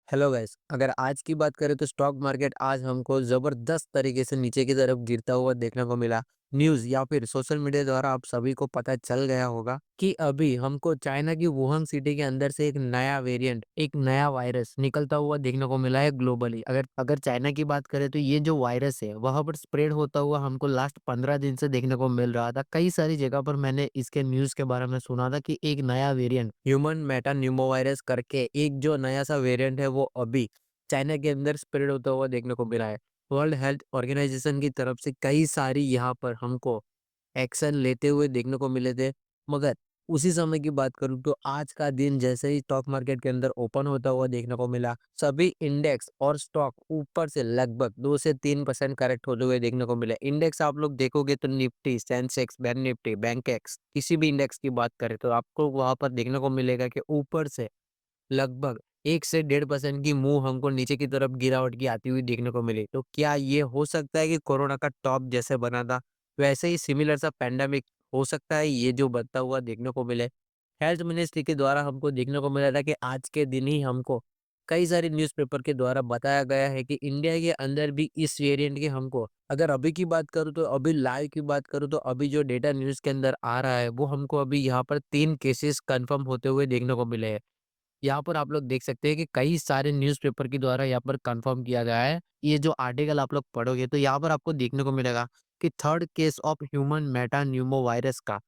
Hello guys, अगर आज की बात करें तो स्टॉक मार्केट आज हमको ज़बरदस्त तरीके से नीचे की तरफ गिरता हुआ देखने को मिला। न्यूज़ या फिर सोशल मीडिया द्वारा आप सभी को पता चल गया होगा कि अभी हमको चाइना की वुहान सिटी के अंदर से एक नया वेरिएंट, एक नया वायरस निकलता हुआ देखने को मिला है ग्लोबली। अगर अगर चाइना की बात करें तो ये जो वायरस है वहाँ पर स्प्रेड होता हुआ हमको लास्ट 15 दिन से देखने को मिल रहा था। कई सारी जगह पर मैंने इसके न्यूज़ के बारे में सुना था कि एक नया वेरिएंट ह्यूमन मेटा न्यूमोवायरस करके एक जो नया सा वेरिएंट है वो अभी चाइना के अंदर स्प्रेड होता हुआ देखने को मिला है। वर्ल्ड हेल्थ ऑर्गेनाइजेशन की तरफ से कई सारी यहाँ पर हमको एक्शन लेते हुए देखने को मिले थे। मगर उसी समय की बात करूँ तो आज का दिन जैसे ही स्टॉक मार्केट के अंदर ओपन होता हुआ देखने को मिला, सभी इंडेक्स और स्टॉक ऊपर से लगभग 2 से 3% करेक्ट होते हुए देखने को मिले। इंडेक्स आप लोग देखोगे तो Nifty, Sensex, bank Nifty, Bankex किसी भी इंडेक्स की बात करें तो आपको वहाँ पर देखने को मिलेगा कि ऊपर से लगभग 1 से 1.5% की मुँह हमको नीचे की तरफ गिरावट की आती हुई देखने को मिली। तो क्या ये हो सकता है कि कोरोना का टॉप जैसे बना था, वैसे ही सिमिलर सा पैंडेमिक हो सकता है ये जो बनता हुआ देखने को मिले? हेल्थ मिनिस्ट्री के द्वारा हमको देखने को मिला था कि आज के दिन ही हमको कई सारे न्यूज़पेपर के द्वारा बताया गया है कि इंडिया के अंदर भी इस वेरिएंट के हमको अगर अभी की बात करूँ तो अभी लाइव की बात करूँ तो अभी जो डेटा न्यूज़ के अंदर आ रहा है, वो हमको अभी यहाँ पर 3 केसेस कन्फर्म होते हुए देखने को मिले हैं। यहाँ पर आप लोग देख सकते हैं कि कई सारे न्यूज़पेपर के द्वारा यहाँ पर कंफर्म किया गया है। ये जो आर्टिकल आप लोग पढ़ोगे तो यहाँ पर आपको देखने को मिलेगा कि third case of human metapneumovirus का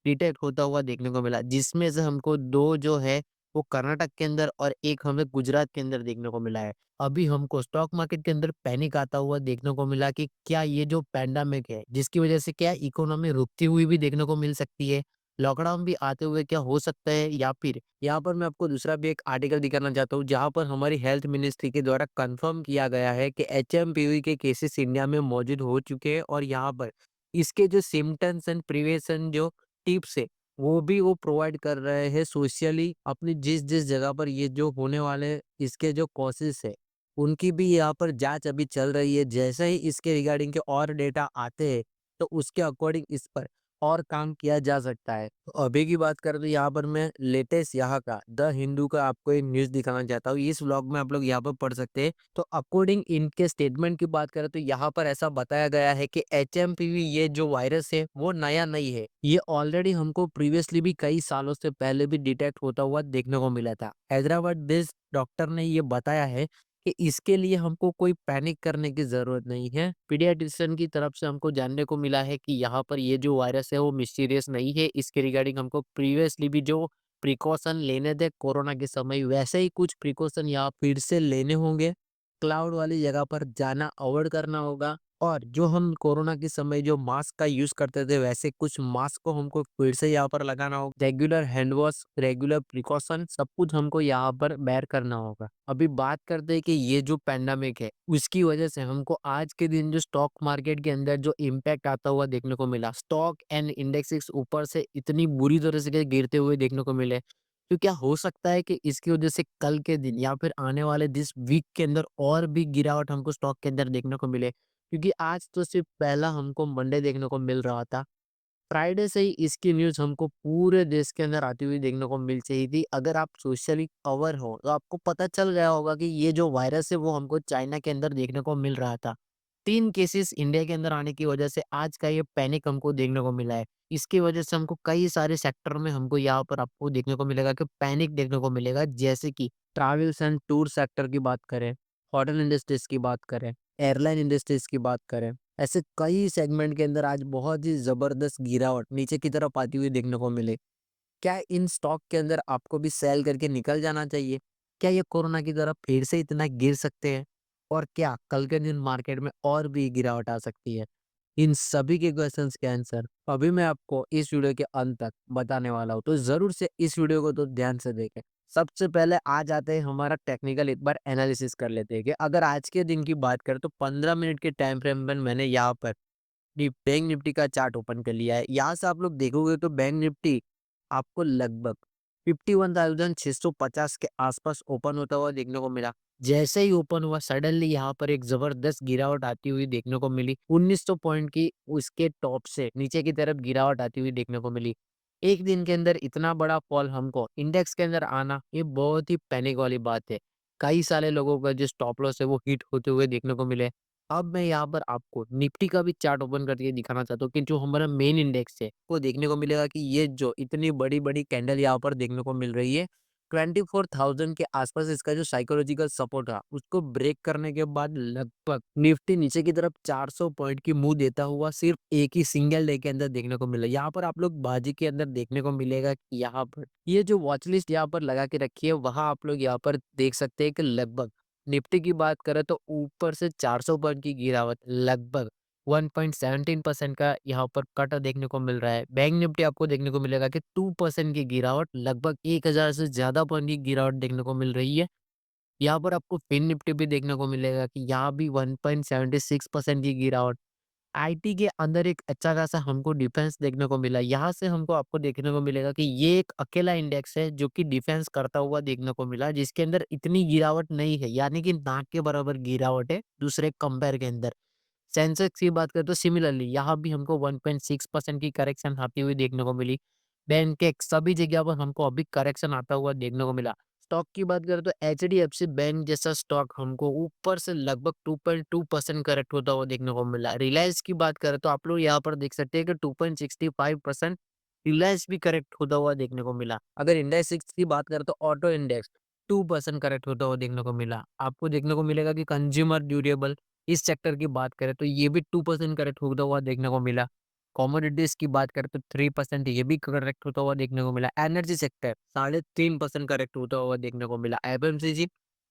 डिटेक्ट होता हुआ देखने को मिला, जिसमें से हमको 2 जो है वो कर्नाटक के अंदर और 1 हमें गुजरात के अंदर देखने को मिला है। अभी हमको स्टॉक मार्केट के अंदर पैनिक आता हुआ देखने को मिला कि क्या ये जो पैंडेमिक है, जिसकी वजह से क्या इकोनॉमी रुकती हुई भी देखने को मिल सकती है? लॉकडाउन भी आते हुए क्या हो सकता है, या फिर यहाँ पर मैं आपको दूसरा भी एक आर्टिकल दिखाना चाहता हूँ, जहाँ पर हमारी हेल्थ मिनिस्ट्री के द्वारा कंफर्म किया गया है कि एचएमपीवी के केसेस इंडिया में मौजूद हो चुके हैं और यहाँ पर इसके जो सिम्टम्स एंड प्रिवेंशन जो टिप्स है, वो भी वो प्रोवाइड कर रहे हैं सोशली अपनी जिस-जिस जगह पर ये जो होने वाले इसके जो कॉजेज़ है, उनकी भी यहाँ पर जाँच अभी चल रही है। जैसे ही इसके रिगार्डिंग के और डेटा आते हैं, तो उसके अकॉर्डिंग इस पर और काम किया जा सकता है। तो अभी की बात करें तो यहाँ पर मैं लेटेस्ट यहाँ का द हिंदू का आपको एक न्यूज़ दिखाना चाहता हूँ। इस व्लॉग में आप लोग यहाँ पर पढ़ सकते हैं। तो अकॉर्डिंग इनके स्टेटमेंट की बात करें तो यहाँ पर ऐसा बताया गया है कि एचएमपीवी ये जो वायरस है वो नया नहीं है। ये ऑलरेडी हमको प्रीवियसली भी कई सालों से पहले भी डिटेक्ट होता हुआ देखने को मिला था। हैदराबाद बेस्ड डॉक्टर ने ये बताया है कि इसके लिए हमको कोई पैनिक करने की ज़रूरत नहीं है। पीडियाट्रिशियन की तरफ से हमको जानने को मिला है कि यहाँ पर ये जो वायरस है वो मिस्टीरियस नहीं है। इसके रिगार्डिंग हमको प्रीवियसली भी जो प्रिकॉशन लेने थे कोरोना के समय, वैसे ही कुछ प्रिकॉशन यहाँ फिर से लेने होंगे। क्लाउड वाली जगह पर जाना अवॉइड करना होगा और जो हम कोरोना के समय जो मास्क का यूज़ करते थे, वैसे कुछ मास्क को हमको फिर से यहाँ पर लगाना होगा। Regular hand wash, regular precaution सब कुछ हमको यहाँ पर बेयर करना होगा। अभी बात करते हैं कि ये जो पैंडेमिक है, उसकी वजह से हमको आज के दिन जो स्टॉक मार्केट के अंदर जो इम्पैक्ट आता हुआ देखने को मिला, स्टॉक एंड इंडेक्सेस ऊपर से इतनी बुरी तरह से के गिरते हुए देखने को मिले। तो क्या हो सकता है कि इसकी वजह से कल के दिन या फिर आने वाले दिस वीक के अंदर और भी गिरावट हमको स्टॉक के अंदर देखने को मिले? क्योंकि आज तो सिर्फ पहला हमको मंडे देखने को मिल रहा था। फ्राइडे से ही इसकी न्यूज़ हमको पूरे देश के अंदर आती हुई देखने को मिल चाहिए थी। अगर आप सोशली अवेयर हो, तो आपको पता चल गया होगा कि ये जो वायरस है, वो हमको चाइना के अंदर देखने को मिल रहा था। 3 केसेस इंडिया के अंदर आने की वजह से आज का ये पैनिक हमको देखने को मिला है। इसकी वजह से हमको कई सारे सेक्टर में हमको यहाँ पर आपको देखने को मिलेगा कि पैनिक देखने को मिलेगा, जैसे कि ट्रैवल्स एंड टूर सेक्टर की बात करें, होटल इंडस्ट्रीज़ की बात करें, एयरलाइन इंडस्ट्रीज़ की बात करें। ऐसे कई सेगमेंट के अंदर आज बहुत ही ज़बरदस्त गिरावट नीचे की तरफ आती हुई देखने को मिली। क्या इन स्टॉक के अंदर आपको भी सेल करके निकल जाना चाहिए? क्या ये कोरोना की तरह फिर से इतना गिर सकते हैं? और क्या कल के दिन मार्केट में और भी गिरावट आ सकती है? इन सभी के क्वेश्चंस के आंसर अभी मैं आपको इस वीडियो के अंत तक बताने वाला हूँ, तो ज़रूर से इस वीडियो को तो ध्यान से देखें। सबसे पहले आ जाते हैं हमारा टेक्निकल एक बार एनालिसिस कर लेते हैं कि अगर आज के दिन की बात करें तो 15 मिनट के टाइम फ्रेम में मैंने यहाँ पर बैंक निफ्टी का चार्ट ओपन कर लिया है। यहाँ से आप लोग देखोगे तो बैंक निफ्टी आपको लगभग 51,650 के आसपास ओपन होता हुआ देखने को मिला। जैसे ही ओपन हुआ सडनली यहाँ पर एक जबरदस्त गिरावट आती हुई देखने को मिली। 1900 पॉइंट की उसके टॉप से नीचे की तरफ गिरावट आती हुई देखने को मिली। एक दिन के अंदर इतना बड़ा फॉल हमको इंडेक्स के अंदर आना, ये बहुत ही पैनिक वाली बात है। कई सारे लोगों का जो स्टॉप लॉस है वो हिट होते हुए देखने को मिले। अब मैं यहाँ पर आपको निफ्टी का भी चार्ट ओपन करके दिखाना चाहता हूँ कि जो हमारा मेन इंडेक्स है, वो देखने को मिलेगा कि ये जो इतनी बड़ी-बड़ी कैंडल यहाँ पर देखने को मिल रही है, 24,000 के आसपास इसका जो साइकोलॉजिकल सपोर्ट था, उसको ब्रेक करने के बाद लगभग निफ्टी नीचे की तरफ 400 पॉइंट की मुँह देता हुआ सिर्फ एक ही सिंगल डे के अंदर देखने को मिला। यहाँ पर आप लोग बाजी के अंदर देखने को मिलेगा कि यहाँ पर ये जो वॉच लिस्ट यहाँ पर लगा के रखी है, वहाँ आप लोग यहाँ पर देख सकते हैं कि लगभग निफ्टी की बात करें तो ऊपर से 400 पॉइंट की गिरावट, लगभग 1.17% का यहाँ पर कट देखने को मिल रहा है। बैंक निफ्टी आपको देखने को मिलेगा कि 2% की गिरावट, लगभग 1000 से ज़्यादा पॉइंट की गिरावट देखने को मिल रही है। यहाँ पर आपको फिन निफ्टी भी देखने को मिलेगा कि यहाँ भी 1.76% की गिरावट। आईटी के अंदर एक अच्छा खासा हमको डिफेंस देखने को मिला। यहाँ से हमको आपको देखने को मिलेगा कि ये एक अकेला इंडेक्स है जो कि डिफेंस करता हुआ देखने को मिला, जिसके अंदर इतनी गिरावट नहीं है, यानी कि नाक के बराबर गिरावट है दूसरे कंपेयर के अंदर। सेंसेक्स की बात करें तो सिमिलरली यहाँ भी हमको 1.6% की करेक्शन आती हुई देखने को मिली। बैंक सभी जगह पर हमको अभी करेक्शन आता हुआ देखने को मिला। स्टॉक की बात करें तो एचडीएफसी बैंक जैसा स्टॉक हमको ऊपर से लगभग 2.2% करेक्ट होता हुआ देखने को मिला। रिलायंस की बात करें तो आप लोग यहाँ पर देख सकते हैं कि 2.65% रिलायंस भी करेक्ट होता हुआ देखने को मिला। अगर इंडेक्स सिक्स की बात करें तो ऑटो इंडेक्स 2% करेक्ट होता हुआ देखने को मिला। आपको देखने को मिलेगा कि कंज्यूमर ड्यूरेबल इस सेक्टर की बात करें तो ये भी 2% करेक्ट होता हुआ देखने को मिला। कमोडिटीज़ की बात करें तो 3% ये भी करेक्ट होता हुआ देखने को मिला। एनर्जी सेक्टर 3.5% करेक्ट होता हुआ देखने को मिला। एफएमसीजी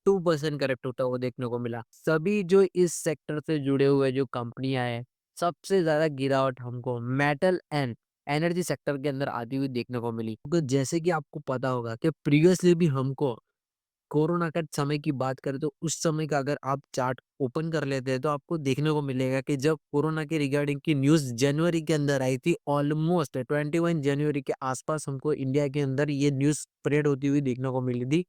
2% करेक्ट होता हुआ देखने को मिला। सभी जो इस सेक्टर से जुड़े हुए जो कंपनियाँ हैं, सबसे ज़्यादा गिरावट हमको मेटल एंड एनर्जी सेक्टर के अंदर आती हुई देखने को मिली। तो जैसे कि आपको पता होगा कि प्रीवियसली भी हमको कोरोना का समय की बात करें तो उस समय का अगर आप चार्ट ओपन कर लेते हैं तो आपको देखने को मिलेगा कि जब कोरोना के रिगार्डिंग की न्यूज़ जनवरी के अंदर आई थी, ऑलमोस्ट 21 जनवरी के आसपास हमको इंडिया के अंदर ये न्यूज़ स्प्रेड होती हुई देखने को मिली थी।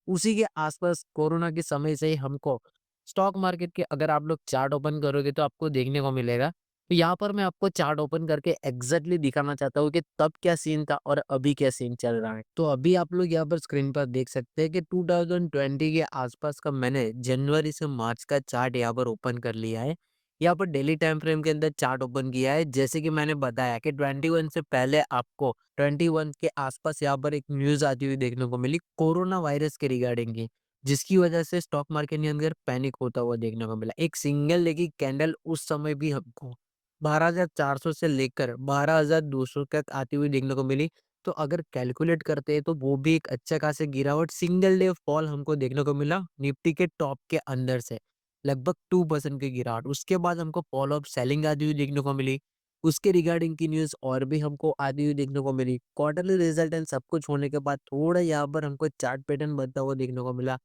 उसी के आसपास कोरोना के समय से ही हमको स्टॉक मार्केट के अगर आप लोग चार्ट ओपन करोगे तो आपको देखने को मिलेगा। तो यहाँ पर मैं आपको चार्ट ओपन करके एग्जैक्टली दिखाना चाहता हूँ कि तब क्या सीन था और अभी क्या सीन चल रहा है। तो अभी आप लोग यहाँ पर स्क्रीन पर देख सकते हैं कि 2020 के आसपास का मैंने जनवरी से मार्च का चार्ट यहाँ पर ओपन कर लिया है। यहाँ पर डेली टाइम फ्रेम के अंदर चार्ट ओपन किया है। जैसे कि मैंने बताया कि 21 से पहले आपको 21 के आसपास यहाँ पर एक न्यूज़ आती हुई देखने को मिली कोरोना वायरस के रिगार्डिंग की, जिसकी वजह से स्टॉक मार्केट के अंदर पैनिक होता हुआ देखने को मिला। एक सिंगल डे की कैंडल उस समय भी हमको 12,400 से लेकर 12,200 तक आती हुई देखने को मिली। तो अगर कैलकुलेट करते हैं तो वो भी एक अच्छा खासा गिरावट सिंगल डे फॉल हमको देखने को मिला निफ्टी के टॉप के अंदर से, लगभग 2% की गिरावट। उसके बाद हमको फॉल ऑफ सेलिंग आती हुई देखने को मिली। उसके रिगार्डिंग की न्यूज़ और भी हमको आती हुई देखने को मिली। क्वार्टरली रिजल्ट एंड सब कुछ होने के बाद थोड़ा यहाँ पर हमको चार्ट पैटर्न बनता हुआ देखने को मिला।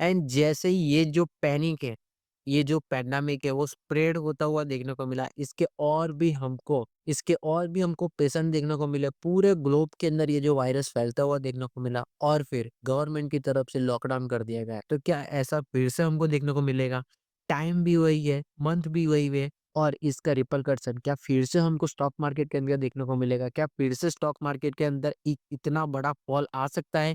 एंड जैसे ही ये जो पैनिक है, ये जो पैंडेमिक है वो स्प्रेड होता हुआ देखने को मिला। इसके और भी हमको पेशेंट देखने को मिले। पूरे ग्लोब के अंदर ये जो वायरस फैलता हुआ देखने को मिला और फिर गवर्नमेंट की तरफ से लॉकडाउन कर दिया गया है। तो क्या ऐसा फिर से हमको देखने को मिलेगा? टाइम भी वही है, मंथ भी वही है और इसका रिपरकशन क्या फिर से हमको स्टॉक मार्केट के अंदर देखने को मिलेगा? क्या फिर से स्टॉक मार्केट के अंदर इतना बड़ा फॉल आ सकता है?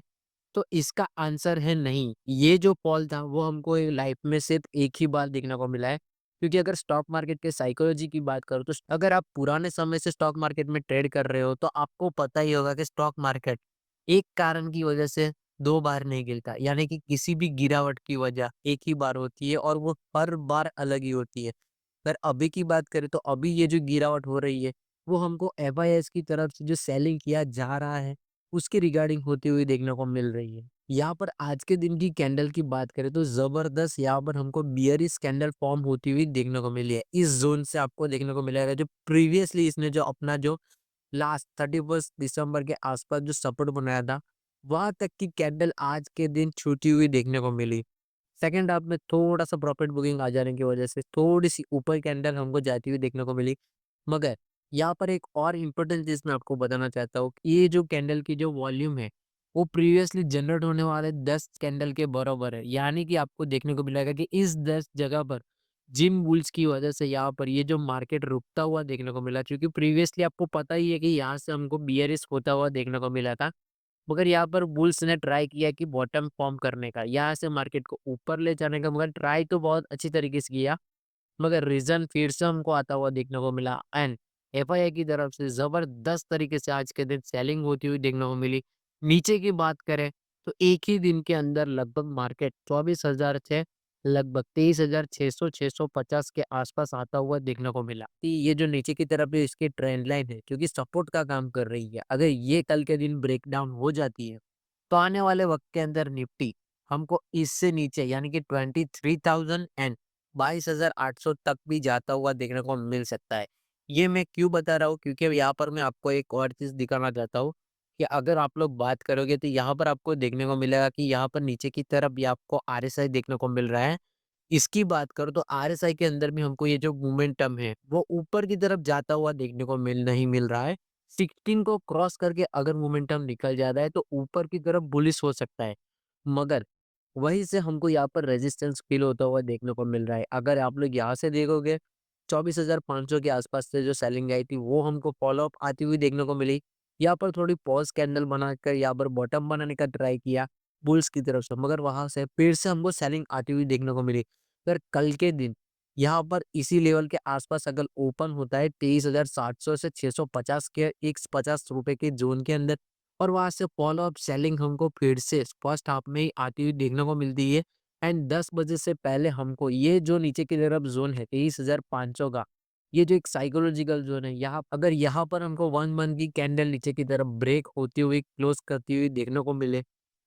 तो इसका आंसर है नहीं। ये जो फॉल था वो हमको लाइफ में सिर्फ एक ही बार देखने को मिला है। क्योंकि अगर स्टॉक मार्केट के साइकोलॉजी की बात करूँ तो अगर आप पुराने समय से स्टॉक मार्केट में ट्रेड कर रहे हो तो आपको पता ही होगा कि स्टॉक मार्केट एक कारण की वजह से 2 बार नहीं गिरता। यानी कि किसी भी गिरावट की वजह एक ही बार होती है और वो हर बार अलग ही होती है। अगर अभी की बात करें तो अभी ये जो गिरावट हो रही है वो हमको एफआईआईज़ की तरफ से जो सेलिंग किया जा रहा है उसके रिगार्डिंग होती हुई देखने को मिल रही है। यहाँ पर आज के दिन की कैंडल की बात करें तो ज़बरदस्त यहाँ पर हमको बियरिश कैंडल फॉर्म होती हुई देखने को मिली है। इस ज़ोन से आपको देखने को मिलेगा जो प्रीवियसली इसने जो अपना जो लास्ट 31 दिसंबर के आसपास जो सपोर्ट बनाया था, वहाँ तक की कैंडल आज के दिन छूती हुई देखने को मिली। सेकंड हाफ में थोड़ा-सा प्रॉफिट बुकिंग आ जाने की वजह से थोड़ी-सी ऊपर कैंडल हमको जाती हुई देखने को मिली। मगर यहाँ पर एक और इम्पोर्टेंट चीज़ मैं आपको बताना चाहता हूँ कि ये जो कैंडल की जो वॉल्यूम है, वो प्रीवियसली जनरेट होने वाले 10 कैंडल के बराबर है। यानी कि आपको देखने को मिलेगा कि इस 10 जगह पर जिन बुल्स की वजह से यहाँ पर ये जो मार्केट रुकता हुआ देखने को मिला, क्योंकि प्रीवियसली आपको पता ही है कि यहाँ से हमको बियरिश होता हुआ देखने को मिला था। मगर यहाँ पर बुल्स ने ट्राई किया कि बॉटम फॉर्म करने का, यहाँ से मार्केट को ऊपर ले जाने का, मगर ट्राई तो बहुत अच्छी तरीके से किया, मगर रीज़न फिर से हमको आता हुआ देखने को मिला एंड एफआईआई की तरफ से ज़बरदस्त तरीके से आज के दिन सेलिंग होती हुई देखने को मिली। नीचे की बात करें तो एक ही दिन के अंदर लगभग मार्केट 24,000 से लगभग 23,600 650 के आसपास आता हुआ देखने को मिला। कि ये जो नीचे की तरफ है इसकी ट्रेंड लाइन है जो कि सपोर्ट का काम कर रही है। अगर ये कल के दिन ब्रेकडाउन हो जाती है तो आने वाले वक्त के अंदर निफ्टी हमको इससे नीचे यानी कि 23,000 एंड 22,800 तक भी जाता हुआ देखने को मिल सकता है। ये मैं क्यों बता रहा हूँ क्योंकि यहाँ पर मैं आपको एक और चीज़ दिखाना चाहता हूँ कि अगर आप लोग बात करोगे तो यहाँ पर आपको देखने को मिलेगा कि यहाँ पर नीचे की तरफ भी आपको आरएसआई देखने को मिल रहा है। इसकी बात करूँ तो आरएसआई के अंदर भी हमको ये जो मोमेंटम है वो ऊपर की तरफ जाता हुआ देखने को नहीं मिल रहा है। 16 को क्रॉस करके अगर मोमेंटम निकल जाता है तो ऊपर की तरफ बुलिश हो सकता है। मगर वहीं से हमको यहाँ पर रेजिस्टेंस फील होता हुआ देखने को मिल रहा है। अगर आप लोग यहाँ से देखोगे 24,500 के आसपास से जो सेलिंग आई थी वो हमको फॉलो अप आती हुई देखने को मिली। यहाँ पर थोड़ी पॉज कैंडल बनाकर यहाँ पर बॉटम बनाने का ट्राई किया बुल्स की तरफ से, मगर वहां से फिर से हमको सेलिंग आती हुई देखने को मिली। पर कल के दिन यहाँ पर इसी लेवल के आसपास अगर ओपन होता है 23,700 से 650 के 150 रुपए के जोन के अंदर और वहाँ से फॉलो अप सेलिंग हमको फिर से फर्स्ट हाफ में ही आती हुई देखने को मिलती है एंड 10 बजे से पहले हमको ये जो नीचे की तरफ जोन है 23,500 का, ये जो एक साइकोलॉजिकल जोन है, यहाँ अगर यहाँ पर हमको 1 मंथ की कैंडल नीचे की तरफ ब्रेक होती हुई क्लोज करती हुई देखने को मिले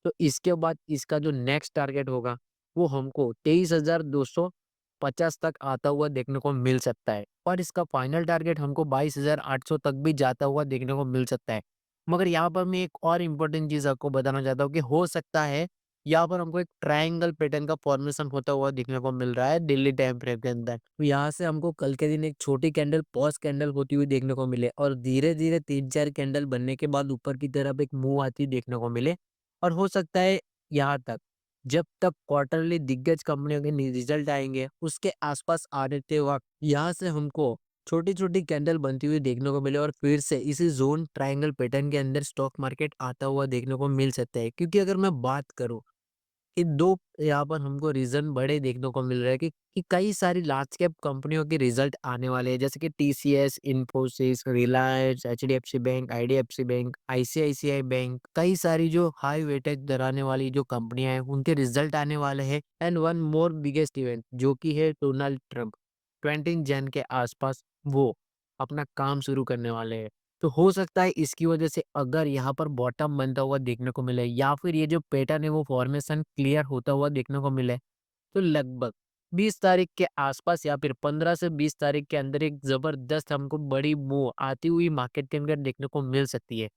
तो इसके बाद इसका जो नेक्स्ट टारगेट होगा वो हमको 23,250 तक आता हुआ देखने को मिल सकता है और इसका फाइनल टारगेट हमको 22,800 तक भी जाता हुआ देखने को मिल सकता है। मगर यहाँ पर मैं एक और इम्पोर्टेंट चीज़ आपको बताना चाहता हूँ कि हो सकता है यहाँ पर हमको एक ट्रायंगल पैटर्न का फॉर्मेशन होता हुआ देखने को मिल रहा है दिल्ली टाइम फ्रेम के अंदर। तो यहाँ से हमको कल के दिन एक छोटी कैंडल पॉज कैंडल होती हुई देखने को मिले और धीरे-धीरे 3-4 कैंडल बनने के बाद ऊपर की तरफ एक मूव आती देखने को मिले और हो सकता है यहाँ तक जब तक क्वार्टरली दिग्गज कंपनियों के रिजल्ट आएँगे उसके आसपास आने के वक़्त यहाँ से हमको छोटी-छोटी कैंडल बनती हुई देखने को मिले और फिर से इसी ज़ोन ट्रायंगल पैटर्न के अंदर स्टॉक मार्केट आता हुआ देखने को मिल सकता है। क्योंकि अगर मैं बात करूँ कि 2 यहाँ पर हमको रीज़न बड़े देखने को मिल रहे हैं कि कई सारी लार्ज कैप कंपनियों के रिज़ल्ट आने वाले हैं जैसे कि TCS, Infosys, Reliance, HDFC bank, IDFC bank, ICICI bank, कई सारी जो हाई वेटेज डराने वाली जो कंपनियां हैं उनके रिज़ल्ट आने वाले हैं and one more biggest event जो कि है डोनाल्ड ट्रंप 20 जन के आसपास वो अपना काम शुरू करने वाले हैं। तो हो सकता है इसकी वजह से अगर यहाँ पर बॉटम बनता हुआ देखने को मिले या फिर ये जो पैटर्न है वो फॉर्मेशन क्लियर होता हुआ देखने को मिले तो लगभग 20 तारीख के आसपास या फिर 15 से 20 तारीख के अंदर एक जबरदस्त हमको बड़ी मूव आती हुई मार्केट के अंदर देखने को मिल सकती है।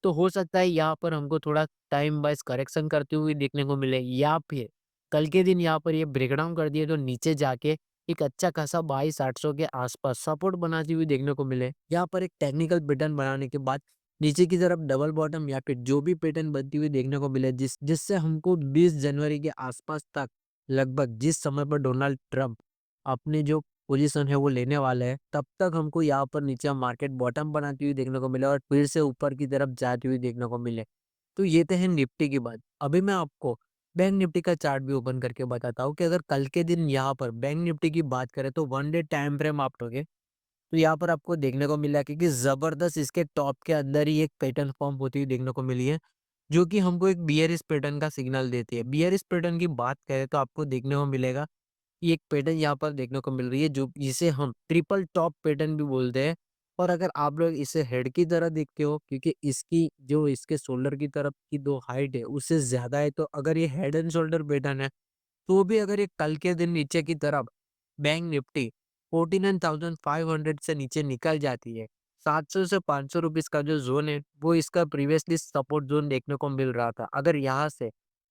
तो हो सकता है यहाँ पर हमको थोड़ा टाइम वाइज करेक्शन करते हुए देखने को मिले या फिर कल के दिन यहाँ पर ये ब्रेकडाउन कर दिए तो नीचे जाके एक अच्छा खासा 22,800 के आसपास सपोर्ट बनाती हुई देखने को मिले। यहाँ पर एक टेक्निकल पैटर्न बनाने के बाद नीचे की तरफ डबल बॉटम या फिर जो भी पैटर्न बनती हुई देखने को मिले जिससे हमको 20 जनवरी के आसपास तक लगभग जिस समय पर डोनाल्ड ट्रंप अपनी जो पोजीशन है वो लेने वाले हैं तब तक हमको यहाँ पर नीचे मार्केट बॉटम बनाती हुई देखने को मिले और फिर से ऊपर की तरफ जाती हुई देखने को मिले। तो ये तो है निफ्टी की बात। अभी मैं आपको बैंक निफ्टी का चार्ट भी ओपन करके बताता हूँ कि अगर कल के दिन यहाँ पर बैंक निफ्टी की बात करें तो 1 डे टाइम फ्रेम आप लोगे तो यहाँ पर आपको देखने को मिला कि जबरदस्त इसके टॉप के अंदर ही एक पैटर्न फॉर्म होती हुई देखने को मिली है जो कि हमको एक बियरिश पैटर्न का सिग्नल देती है। बियरिश पैटर्न की बात करें तो आपको देखने को मिलेगा कि एक पैटर्न यहाँ पर देखने को मिल रही है जो जिसे हम ट्रिपल टॉप पैटर्न भी बोलते हैं। और अगर आप लोग इसे हेड की तरह देखते हो क्योंकि इसकी जो इसके शोल्डर की तरफ की दो हाइट है उससे ज्यादा है तो अगर ये हेड एंड शोल्डर पैटर्न है तो भी अगर ये कल के दिन नीचे की तरफ बैंक निफ्टी 49,500 से नीचे निकल जाती है 700 से 500 रुपीस का जो जोन है वो इसका प्रीवियसली सपोर्ट जोन देखने को मिल रहा था। अगर यहाँ से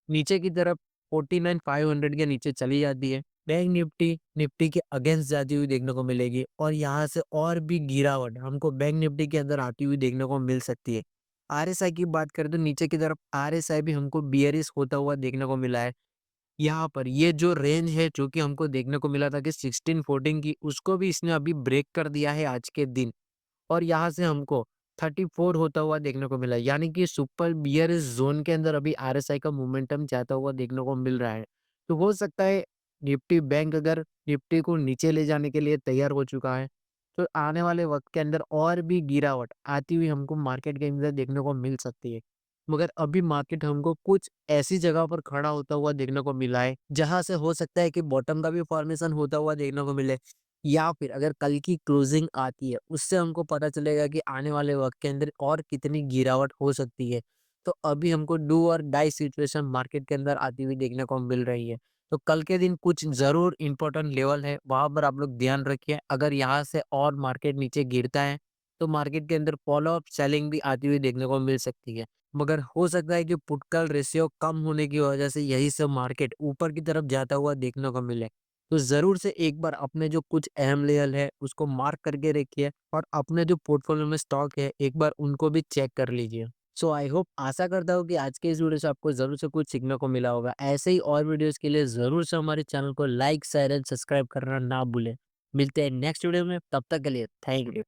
नीचे की तरफ 49,500 के नीचे चली जाती है बैंक निफ्टी निफ्टी के अगेंस्ट जाती हुई देखने को मिलेगी और यहाँ से और भी गिरावट हमको बैंक निफ्टी के अंदर आती हुई देखने को मिल सकती है। आरएसआई की बात करें तो नीचे की तरफ आरएसआई भी हमको बियरिश होता हुआ देखने को मिला है। यहाँ पर ये जो रेंज है जो कि हमको देखने को मिला था कि 16-14 की उसको भी इसने अभी ब्रेक कर दिया है आज के दिन और यहाँ से हमको 34 होता हुआ देखने को मिला। यानी कि सुपर बियरिश ज़ोन के अंदर अभी आरएसआई का मोमेंटम जाता हुआ देखने को मिल रहा है। तो हो सकता है निफ्टी बैंक अगर निफ्टी को नीचे ले जाने के लिए तैयार हो चुका है, तो आने वाले वक़्त के अंदर और भी गिरावट आती हुई हमको मार्केट के अंदर देखने को मिल सकती है। मगर अभी मार्केट हमको कुछ ऐसी जगह पर खड़ा होता हुआ देखने को मिला है, जहाँ से हो सकता है कि बॉटम का भी फॉर्मेशन होता हुआ देखने को मिले। या फिर अगर कल की क्लोजिंग आती है, उससे हमको पता चलेगा कि आने वाले वक़्त के अंदर और कितनी गिरावट हो सकती है। तो अभी हमको डू और डाई सिचुएशन मार्केट के अंदर आती हुई देखने को मिल रही है। तो कल के दिन कुछ ज़रूर इम्पोर्टेंट लेवल है, वहाँ पर आप लोग ध्यान रखिए। अगर यहाँ से और मार्केट नीचे गिरता है, तो मार्केट के अंदर फॉलो अप सेलिंग भी आती हुई देखने को मिल सकती है। मगर हो सकता है कि पुट कॉल रेशियो कम होने की वजह से यही सब मार्केट ऊपर की तरफ जाता हुआ देखने को मिले। तो ज़रूर से एक बार अपने जो कुछ अहम लेवल है उसको मार्क करके रखिए और अपने जो पोर्टफोलियो में स्टॉक है एक बार उनको भी चेक कर लीजिए। सो आई होप आशा करता हूँ कि आज के इस वीडियो से आपको ज़रूर से कुछ सीखने को मिला होगा। ऐसे ही और वीडियोज़ के लिए ज़रूर से हमारे चैनल को लाइक, शेयर एंड सब्सक्राइब करना ना भूलें। मिलते हैं नेक्स्ट वीडियो में, तब तक के लिए थैंक यू।